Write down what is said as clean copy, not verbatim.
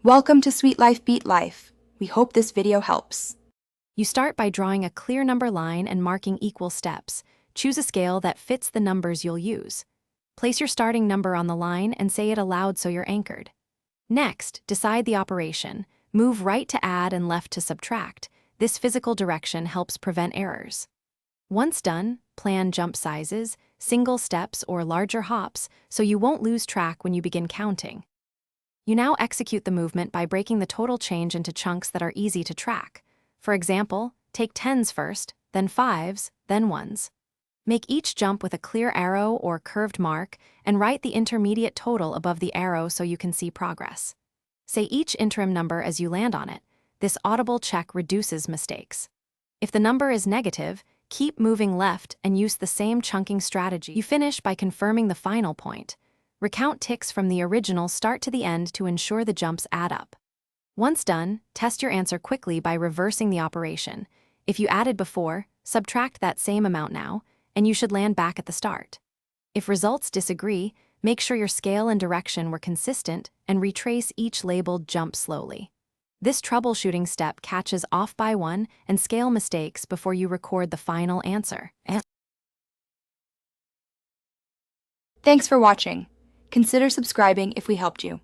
Welcome to Sweet Life Beat Life. We hope this video helps. You start by drawing a clear number line and marking equal steps. Choose a scale that fits the numbers you'll use. Place your starting number on the line and say it aloud so you're anchored. Next, decide the operation. Move right to add and left to subtract. This physical direction helps prevent errors. Once done, plan jump sizes, single steps, or larger hops so you won't lose track when you begin counting. You now execute the movement by breaking the total change into chunks that are easy to track. For example, take tens first, then fives, then ones. Make each jump with a clear arrow or curved mark and write the intermediate total above the arrow so you can see progress. Say each interim number as you land on it. This audible check reduces mistakes. If the number is negative, keep moving left and use the same chunking strategy. You finish by confirming the final point. Recount ticks from the original start to the end to ensure the jumps add up. Once done, test your answer quickly by reversing the operation. If you added before, subtract that same amount now, and you should land back at the start. If results disagree, make sure your scale and direction were consistent and retrace each labeled jump slowly. This troubleshooting step catches off by one and scale mistakes before you record the final answer. Thanks for watching. Consider subscribing if we helped you.